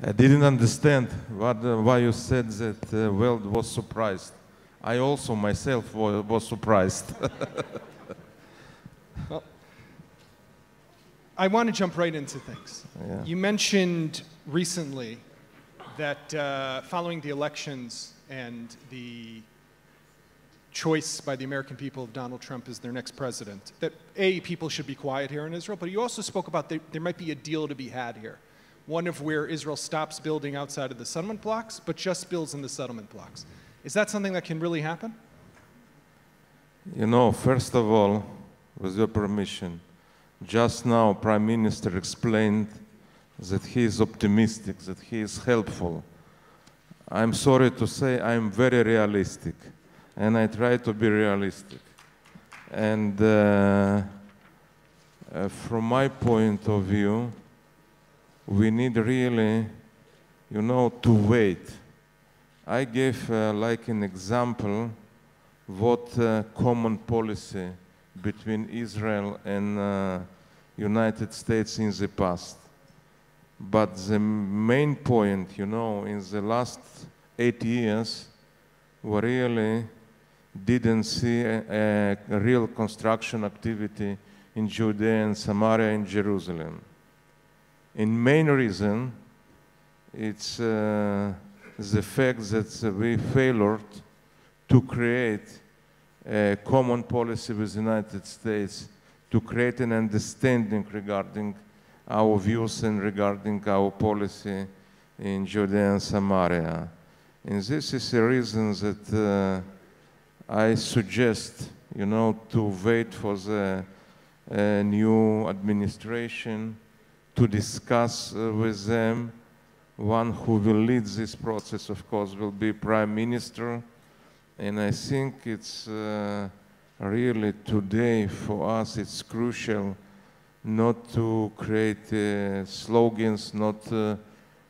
I didn't understand why you said that the world was surprised. I also myself was surprised. Well, I want to jump right into things. Yeah. You mentioned recently that following the elections and the choice by the American people of Donald Trump as their next president, that A, people should be quiet here in Israel, but you also spoke about there might be a deal to be had here. One of where Israel stops building outside of the settlement blocks, but just builds in the settlement blocks. Is that something that can really happen? You know, first of all, with your permission, just now Prime Minister explained that he is optimistic, that he is helpful. I'm sorry to say I'm very realistic, and I try to be realistic. And from my point of view, we need really, you know, to wait. I gave like an example what common policy between Israel and United States in the past. But the main point, you know, in the last 8 years, we really didn't see a real construction activity in Judea and Samaria and Jerusalem. And main reason, it's the fact that we failed to create a common policy with the United States, to create an understanding regarding our views and regarding our policy in Judea and Samaria. And this is a reason that I suggest, you know, to wait for the new administration, to discuss with them. One who will lead this process, of course, will be Prime Minister. And I think it's really today for us, it's crucial not to create slogans, not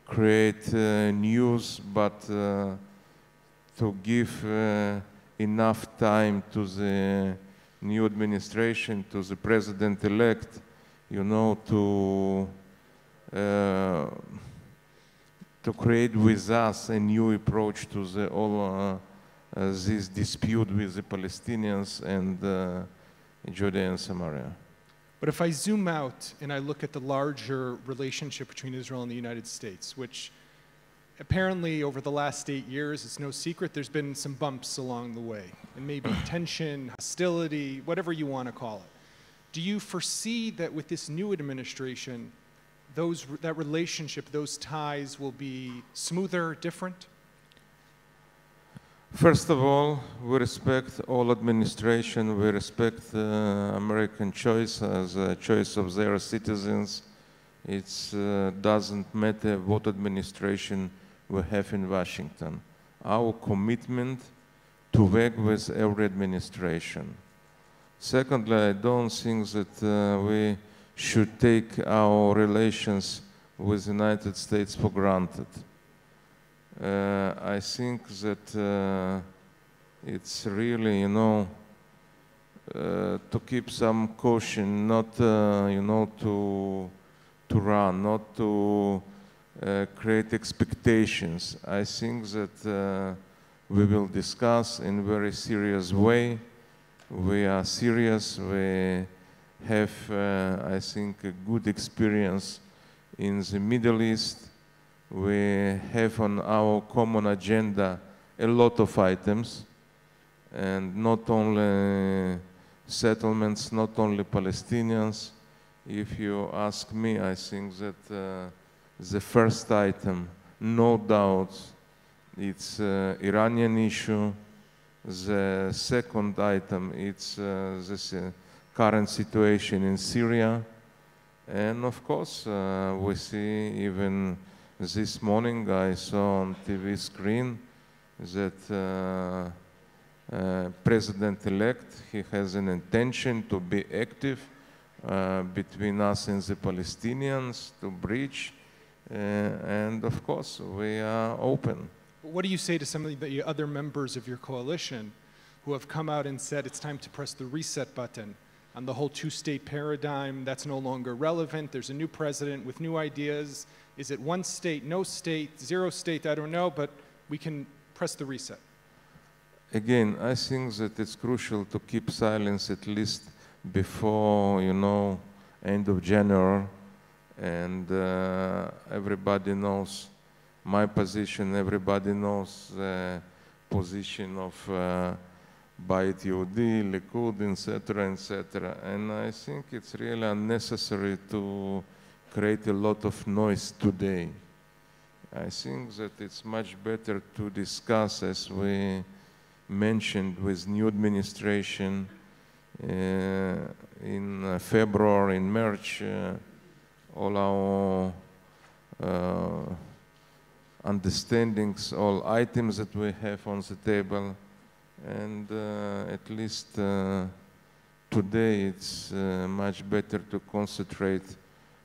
create news, but to give enough time to the new administration, to the president-elect, you know, to create with us a new approach to the all this dispute with the Palestinians and Judea and Samaria. But if I zoom out and I look at the larger relationship between Israel and the United States, which apparently over the last 8 years, it's no secret, there's been some bumps along the way, and maybe tension, hostility, whatever you want to call it. Do you foresee that with this new administration, that relationship, those ties will be smoother, different? First of all, we respect all administration. We respect American choice as a choice of their citizens. It doesn't matter what administration we have in Washington. Our commitment to work with every administration. Secondly, I don't think that we should take our relations with the United States for granted. I think that it's really, you know, to keep some caution, not, you know, to run, not to create expectations. I think that we will discuss in a very serious way. We are serious. We have, I think, a good experience in the Middle East. We have on our common agenda a lot of items, and not only settlements, not only Palestinians. If you ask me, I think that the first item, no doubt, it's Iranian issue. The second item, it's this current situation in Syria. And of course, we see even this morning I saw on TV screen that President-elect, he has an intention to be active between us and the Palestinians, to bridge, and of course we are open. What do you say to some of the other members of your coalition who have come out and said it's time to press the reset button on the whole two-state paradigm. That's no longer relevant. There's a new president with new ideas. Is it one state, no state, zero state? I don't know, but we can press the reset. Again, I think that it's crucial to keep silence at least before, end of January, and everybody knows my position, everybody knows the position of Bayit Yehudi, Likud, etc., etc. And I think it's really unnecessary to create a lot of noise today. I think that it's much better to discuss, as we mentioned, with new administration in February, in March, all our understandings, all items that we have on the table, and at least today it's much better to concentrate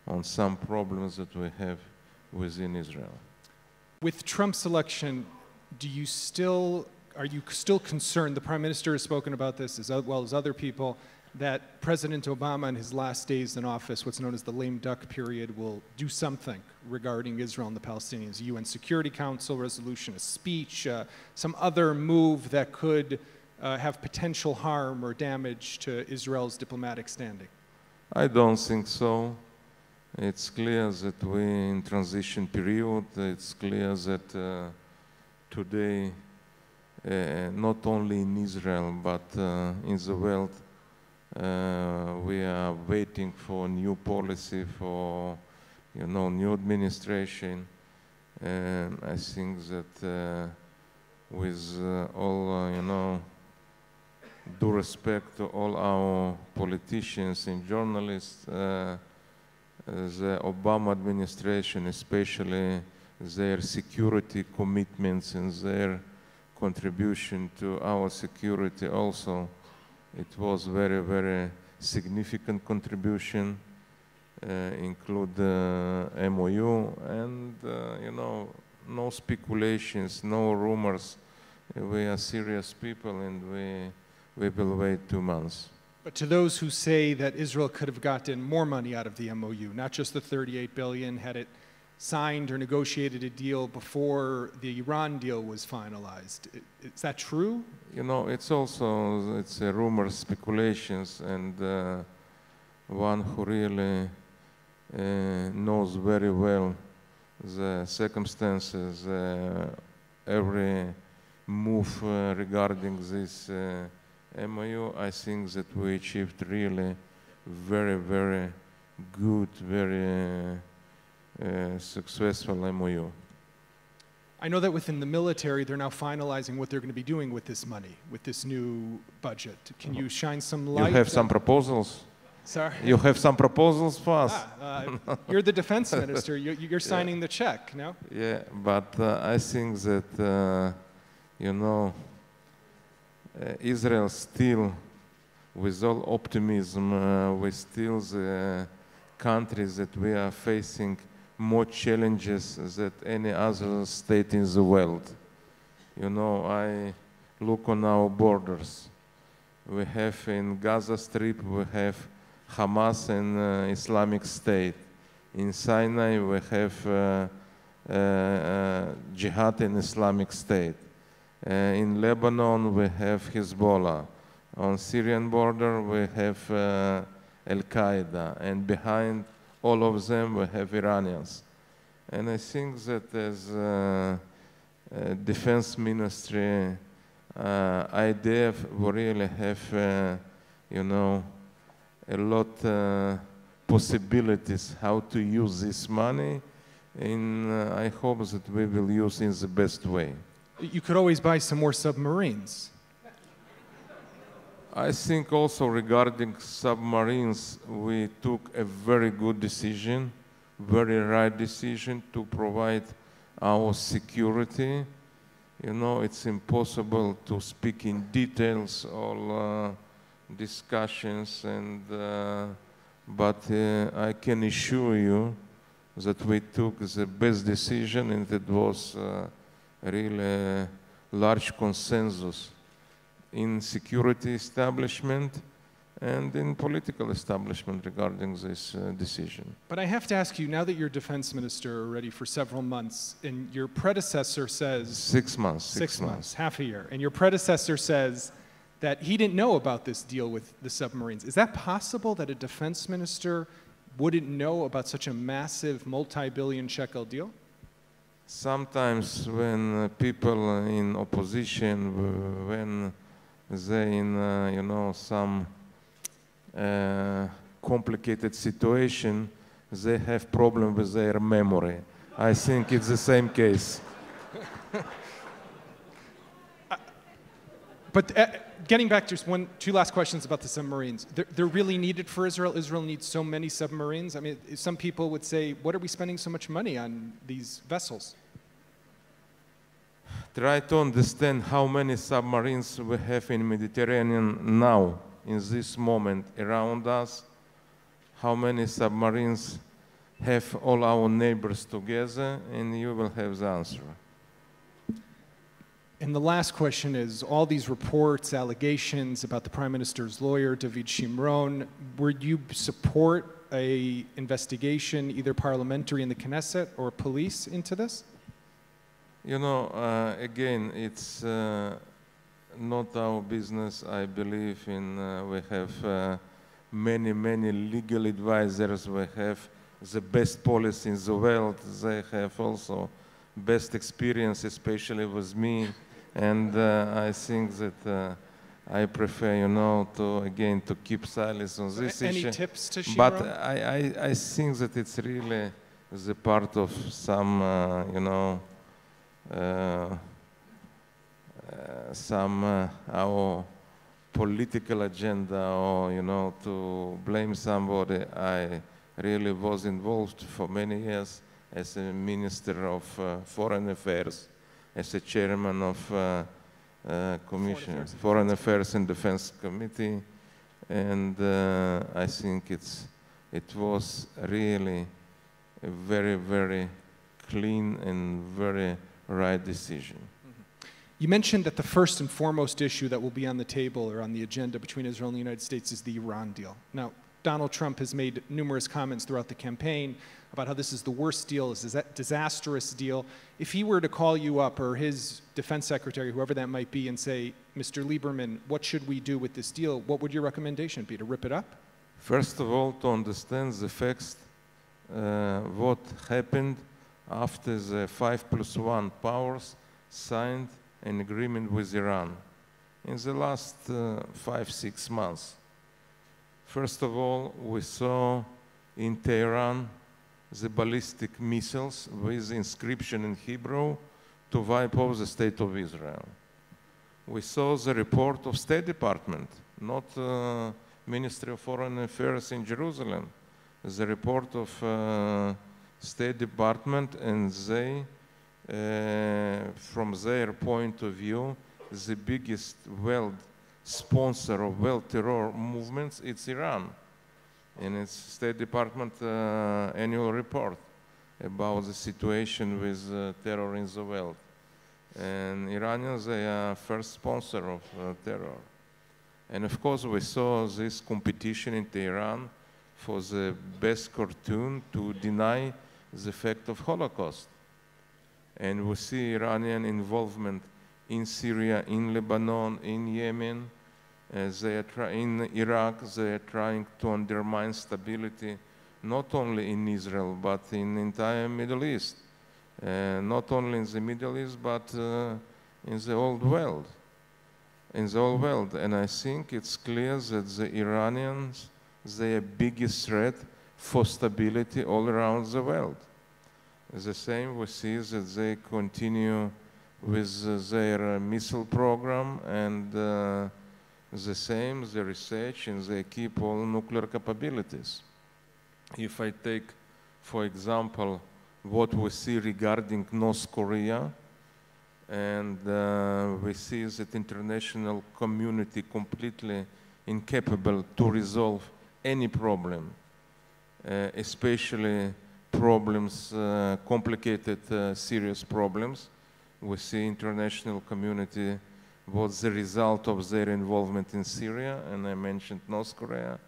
on some problems that we have within Israel. With Trump's election, are you still concerned, the Prime Minister has spoken about this as well as other people, that President Obama in his last days in office, what's known as the lame duck period, will do something regarding Israel and the Palestinians, a UN Security Council resolution, a speech, some other move that could have potential harm or damage to Israel's diplomatic standing? I don't think so. It's clear that we're in transition period. It's clear that today, not only in Israel, but in the world, we are waiting for new policy, for new administration. I think that with all due respect to all our politicians and journalists, the Obama administration, especially their security commitments and their contribution to our security also, it was very, very significant contribution, include the MOU, and no speculations, no rumors. We are serious people, and we will wait 2 months. But to those who say that Israel could have gotten more money out of the MOU, not just the $38 billion, had it signed or negotiated a deal before the Iran deal was finalized, is that true? It's a rumor, speculations, and one who really knows very well the circumstances, every move regarding this MOU, I think that we achieved really very, very good, very successful MOU. I know that within the military, they're now finalizing what they're going to be doing with this money, with this new budget. Can you shine some light? You have some proposals? Sorry? You have some proposals for us? You're the defense minister. You're signing the check, no? Yeah, but I think that, Israel still, with all optimism, we still the countries that we are facing more challenges than any other state in the world. I look on our borders. We have in Gaza Strip, we have Hamas and Islamic State. In Sinai, we have Jihad and Islamic State. In Lebanon, we have Hezbollah. On Syrian border, we have Al-Qaeda. And behind all of them, we have Iranians. And I think that as defense ministry, IDF will really have, a lot possibilities how to use this money. And I hope that we will use it in the best way. You could always buy some more submarines. I think also regarding submarines, we took a very good decision, very right decision to provide our security. It's impossible to speak in details, all discussions, but I can assure you that we took the best decision, and it was really large consensus in security establishment and in political establishment regarding this decision. But I have to ask you, now that you're defense minister already for several months, and your predecessor says... 6 months. 6 months, half a year. And your predecessor says that he didn't know about this deal with the submarines. Is that possible that a defense minister wouldn't know about such a massive multi-billion shekel deal? Sometimes when people in opposition, when they in, you know, some complicated situation, they have problem with their memory. I think it's the same case. But getting back to two last questions about the submarines. They're really needed for Israel. Israel needs so many submarines. I mean, some people would say, what are we spending so much money on these vessels? Try to understand how many submarines we have in Mediterranean now, in this moment, around us. How many submarines have all our neighbors together, and you will have the answer. And the last question is, all these reports, allegations about the Prime Minister's lawyer, David Shimron, would you support an investigation, either parliamentary in the Knesset or police, into this? You know, again, it's not our business. I believe in, we have many legal advisors. We have the best policy in the world. They have also best experience, especially with me. And I think that I prefer, you know, to keep silence on this issue. Any tips to Shimron? But I think that it's really the part of some, you know, our political agenda, or, you know, to blame somebody. I really was involved for many years as a Minister of Foreign Affairs, as a chairman of Foreign Affairs and Defense Committee, and I think it was really a very clean and very right decision. You mentioned that the first and foremost issue that will be on the table or on the agenda between Israel and the United States is the Iran deal. Now, Donald Trump has made numerous comments throughout the campaign about how this is the worst deal, this is a disastrous deal. If he were to call you up, or his defense secretary, whoever that might be, and say, Mr. Liberman, what should we do with this deal? What would your recommendation be? To rip it up? First of all, to understand the facts, what happened after the 5+1 powers signed an agreement with Iran in the last 5-6 months. First of all, we saw in Tehran the ballistic missiles with inscription in Hebrew to wipe off the state of Israel. We saw the report of State Department, not Ministry of Foreign Affairs in Jerusalem, the report of State Department, and they, from their point of view, the biggest world sponsor of world terror movements, it's Iran. In its State Department annual report about the situation with terror in the world. And Iranians, they are first sponsor of terror. And of course, we saw this competition in Tehran for the best cartoon to deny the fact of Holocaust. And we see Iranian involvement in Syria, in Lebanon, in Yemen. In Iraq, they are trying to undermine stability, not only in Israel, but in the entire Middle East. Not only in the Middle East, but in the old world. In the old world. And I think it's clear that the Iranians, they are biggest threat for stability all around the world. The same we see that they continue with their missile program, and the same, the research, and they keep all nuclear capabilities. If I take, for example, what we see regarding North Korea, and we see that international community completely incapable to resolve any problem, especially problems, complicated, serious problems. We see international community what's the result of their involvement in Syria, and I mentioned North Korea.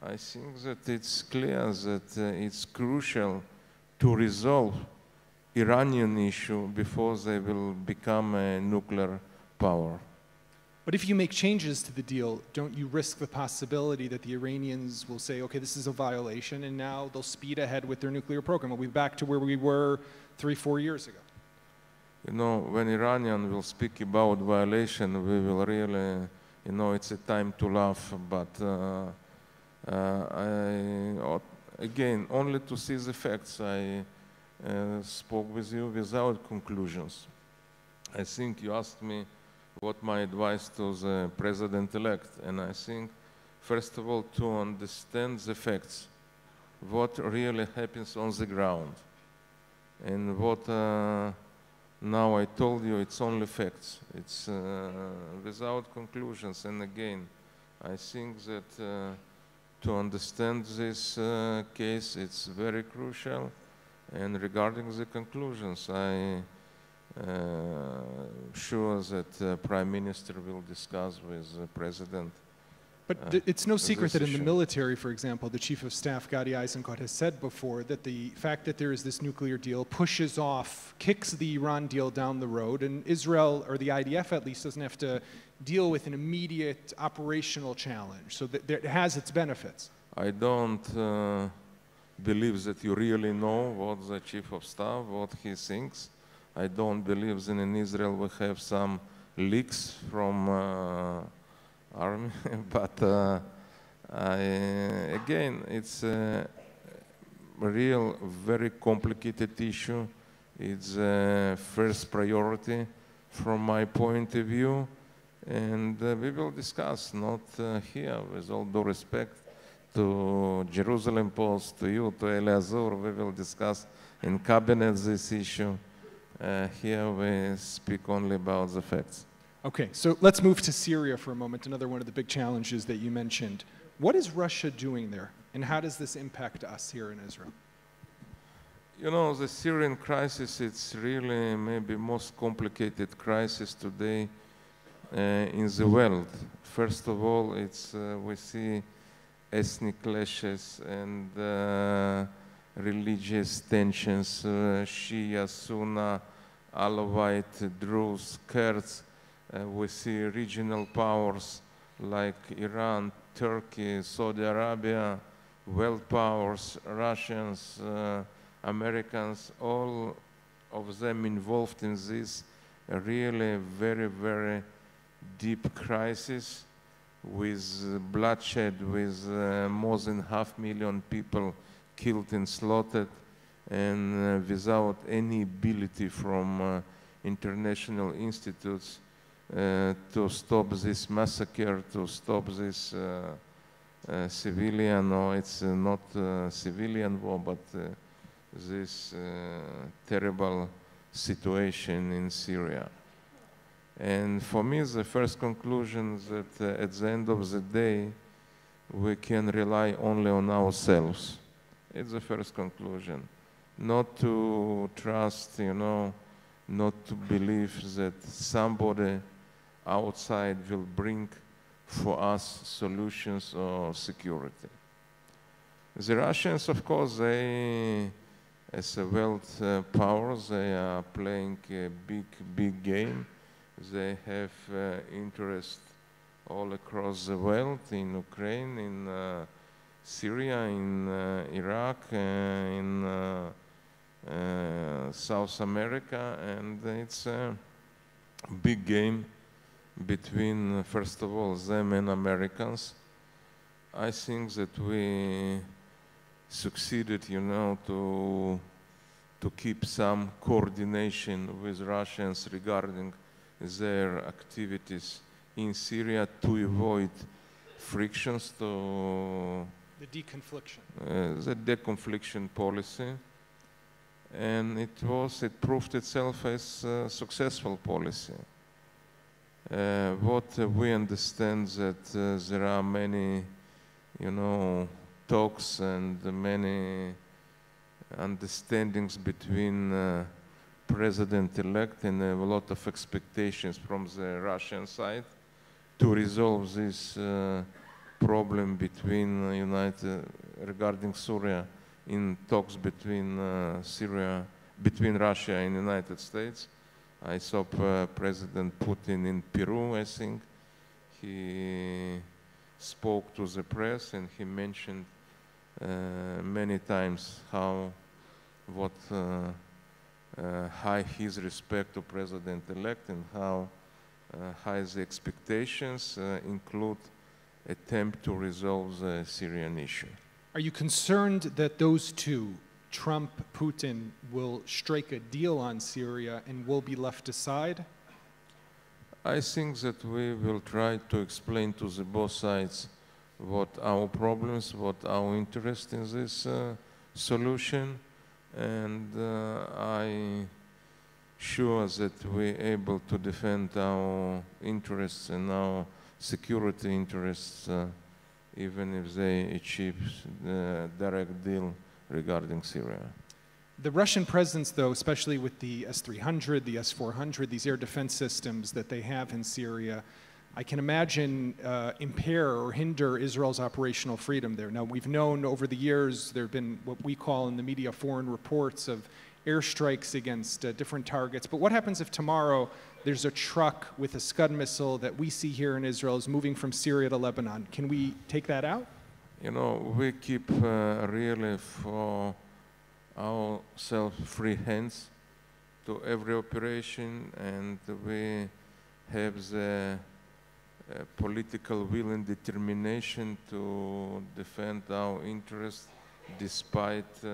I think that it's clear that it's crucial to resolve Iranian issue before they will become a nuclear power. But if you make changes to the deal, don't you risk the possibility that the Iranians will say, okay, this is a violation, and now they'll speed ahead with their nuclear program? We'll be back to where we were 3-4 years ago. You know, when Iranian will speak about violation, we will really, you know, it's a time to laugh, but again, only to see the facts, I spoke with you without conclusions. I think you asked me what my advice to the president-elect, and I think, first of all, to understand the facts, what really happens on the ground, and what now I told you, it's only facts. It's without conclusions, and again, I think that to understand this case, it's very crucial, and regarding the conclusions, I sure that Prime Minister will discuss with the President. But it's no secret that in the military, for example, the Chief of Staff, Gadi Eisenkot, has said before that the fact that there is this nuclear deal pushes off, kicks the Iran deal down the road, and Israel, or the IDF at least, doesn't have to deal with an immediate operational challenge. So that it has its benefits. I don't believe that you really know what the Chief of Staff, what he thinks. I don't believe that in Israel we have some leaks from army, but again, it's a real, very complicated issue. It's a first priority from my point of view, and we will discuss, not here, with all due respect to Jerusalem Post, to you, to Eleazar, we will discuss in cabinet this issue. Here we speak only about the facts. Okay, so let's move to Syria for a moment, another one of the big challenges that you mentioned. What is Russia doing there, and how does this impact us here in Israel? You know, the Syrian crisis, it's really maybe most complicated crisis today in the world. First of all, it's we see ethnic clashes and religious tensions, Shia, Sunni, Alawite, Druze, Kurds. We see regional powers like Iran, Turkey, Saudi Arabia, world powers, Russians, Americans, all of them involved in this really very, very deep crisis with bloodshed, with more than 500,000 people killed and slaughtered, and without any ability from international institutes to stop this massacre, to stop this civilian, or it's not civilian war, but this terrible situation in Syria. And for me, the first conclusion is that at the end of the day, we can rely only on ourselves. It's the first conclusion. Not to trust, you know, not to believe that somebody outside will bring for us solutions or security. The Russians, of course, they, as a world power, they are playing a big game. They have interest all across the world, in Ukraine, in Syria, in Iraq, in South America, and it's a big game between, first of all, them and Americans. I think that we succeeded, you know, to keep some coordination with Russians regarding their activities in Syria to avoid frictions, to the deconfliction. The deconfliction policy, and it proved itself as a successful policy. What we understand that there are many, you know, talks and many understandings between president-elect and a lot of expectations from the Russian side to resolve this problem between regarding Syria in talks between between Russia and United States. I saw President Putin in Peru, I think. He spoke to the press and he mentioned many times what high his respect to President-elect and how high the expectations include attempt to resolve the Syrian issue. Are you concerned that those two, Trump, Putin, will strike a deal on Syria and will be left aside? I think that we will try to explain to the both sides what our problems, what our interest in this solution, and I sure that we're able to defend our interests and our security interests even if they achieve the direct deal regarding Syria. The Russian presence, though, especially with the S-300, the S-400, these air defense systems that they have in Syria, I can imagine impair or hinder Israel's operational freedom there. Now, we've known over the years there have been what we call in the media foreign reports of airstrikes against different targets. But what happens if tomorrow there's a truck with a Scud missile that we see here in Israel is moving from Syria to Lebanon? Can we take that out? You know, we keep really for ourselves free hands to every operation, and we have the political will and determination to defend our interests despite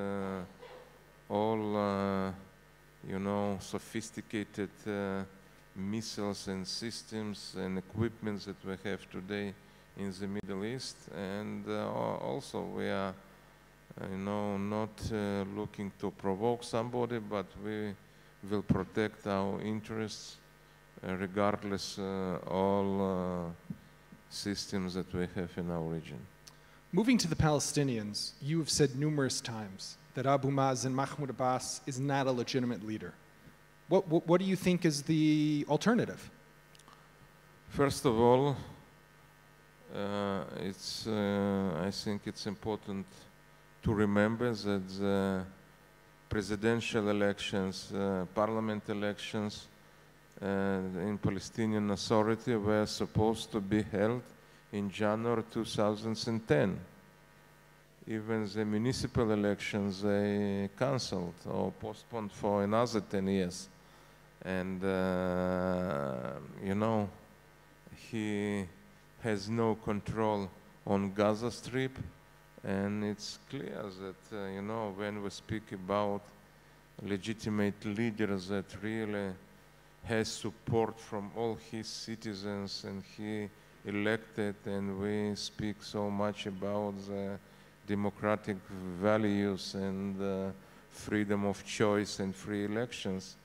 all, sophisticated missiles and systems and equipment that we have today in the Middle East. And also we are, not looking to provoke somebody, but we will protect our interests regardless all systems that we have in our region. Moving to the Palestinians, you have said numerous times that Abu Mazen, Mahmoud Abbas, is not a legitimate leader. What do you think is the alternative? First of all, I think it's important to remember that the presidential elections, parliament elections in Palestinian Authority were supposed to be held in January 2010. Even the municipal elections, they canceled or postponed for another 10 years. And, he has no control on Gaza Strip. And it's clear that, when we speak about legitimate leaders that really has support from all his citizens and he elected, and we speak so much about the democratic values and freedom of choice and free elections.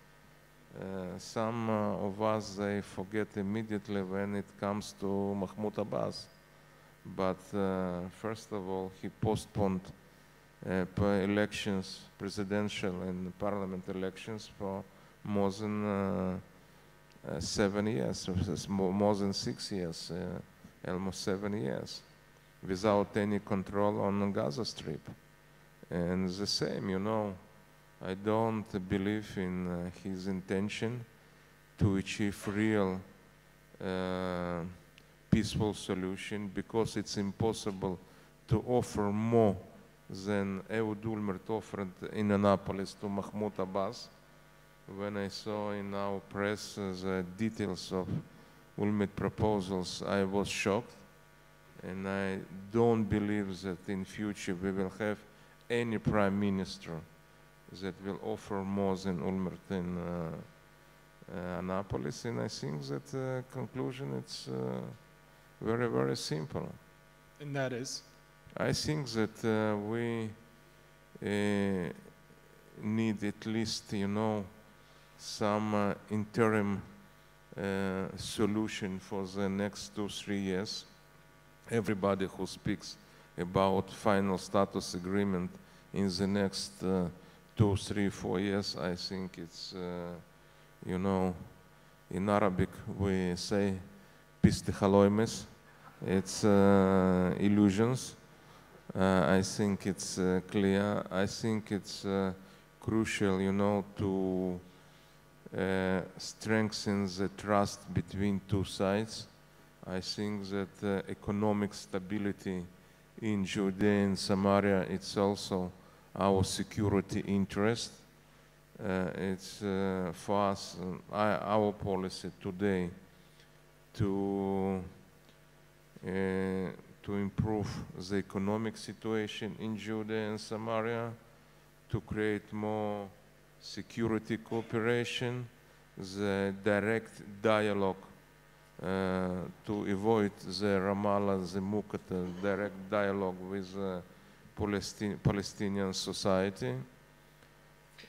Some of us, they forget immediately when it comes to Mahmoud Abbas. But first of all, he postponed elections, presidential and parliament elections for more than 7 years, more than 6 years, almost 7 years, without any control on the Gaza Strip. And the same, I don't believe in his intention to achieve real peaceful solution, because it's impossible to offer more than Ehud Olmert offered in Annapolis to Mahmoud Abbas. When I saw in our press the details of Olmert proposals, I was shocked, and I don't believe that in future we will have any prime minister that will offer more than Olmert in Annapolis. And I think that conclusion it's very, very simple. And that is? I think that we need at least, some interim solution for the next 2-3 years. Everybody who speaks about final status agreement in the next 2, 3, 4 years. I think it's, you know, in Arabic we say pistihaloimes. It's illusions. I think it's clear. I think it's crucial, you know, to strengthen the trust between two sides. I think that economic stability in Judea and Samaria, it's also our security interest. It's for us, our policy today to improve the economic situation in Judea and Samaria, to create more security cooperation, the direct dialogue, to avoid the Ramallah, the Muqata, direct dialogue with Palestinian society.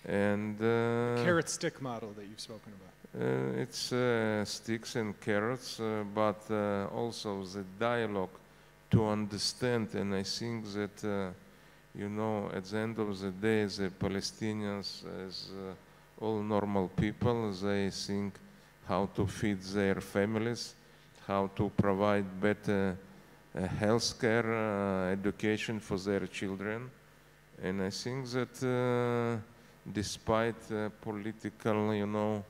And carrot stick model that you've spoken about. It's sticks and carrots, but also the dialogue to understand. And I think that, you know, at the end of the day, the Palestinians, as all normal people, they think how to feed their families, how to provide better health care, education for their children. And I think that despite political, you know,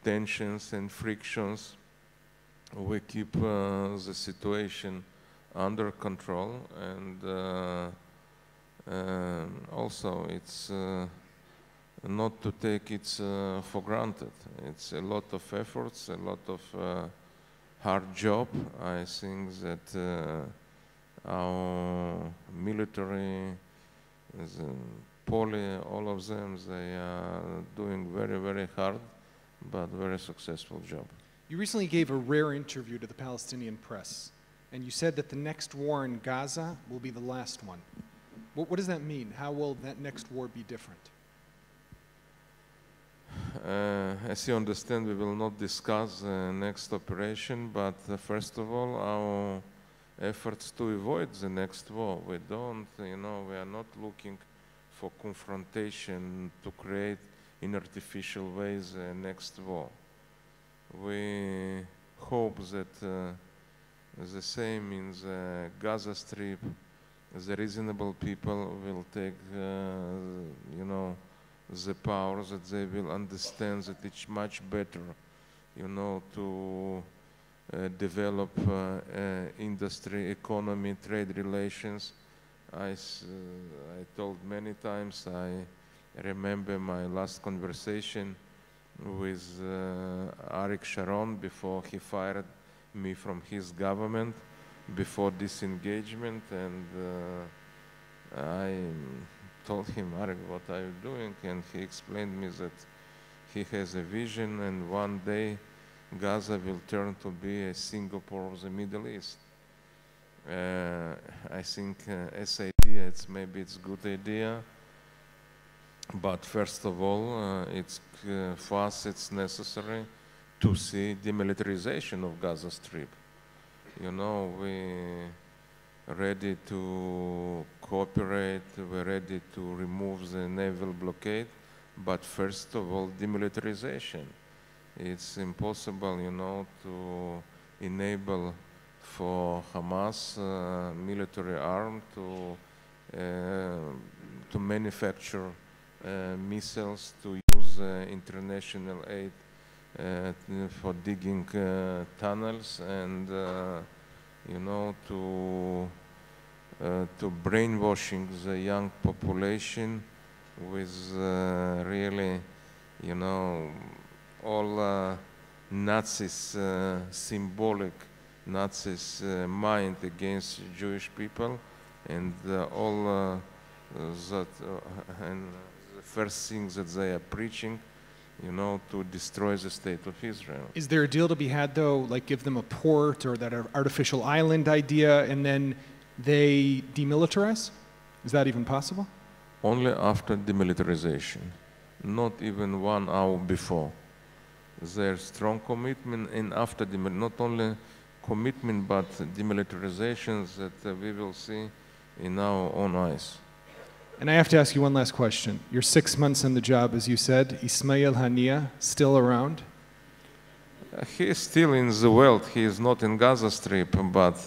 tensions and frictions, we keep the situation under control. And also it's not to take it for granted. It's a lot of efforts, a lot of hard job. I think that our military, the police, all of them, they are doing very, very hard, but very successful job. You recently gave a rare interview to the Palestinian press, and you said that the next war in Gaza will be the last one. What does that mean? How will that next war be different? As you understand, we will not discuss the next operation, but first of all, our efforts to avoid the next war. We don't, you know, we are not looking for confrontation to create in artificial ways the next war. We hope that the same in the Gaza Strip, the reasonable people will take, you know, the power, that they will understand that it's much better, you know, to develop industry, economy, trade relations. I told many times, I remember my last conversation with Arik Sharon before he fired me from his government, before disengagement, and I told him, Arik, what are you doing? And he explained me that he has a vision, and one day Gaza will turn to be a Singapore of the Middle East. I think as idea, maybe it's a good idea, but first of all, for us it's necessary to see demilitarization of Gaza Strip. You know, we're ready to cooperate, we're ready to remove the naval blockade, but first of all, demilitarization. It's impossible, you know, to enable for Hamas military arm to manufacture missiles, to use international aid for digging tunnels, and you know, to brainwashing the young population with really, you know, all Nazis, symbolic Nazis mind against Jewish people, and all that, and the first thing that they are preaching, you know, to destroy the state of Israel. Is there a deal to be had, though, like give them a port or that artificial island idea, and then they demilitarize? Is that even possible? Only after demilitarization, not even 1 hour before. There's strong commitment, and after not only commitment, but demilitarizations that we will see in our own eyes. And I have to ask you one last question. You're 6 months on the job, as you said. Ismail Hania, still around? He is still in the world. He is not in Gaza Strip, but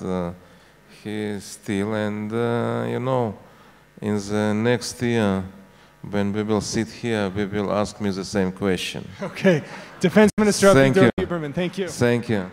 he is still. And you know, in the next year, when we will sit here, we will ask me the same question. Okay. Defense Minister Avigdor Liberman, thank you. Thank you.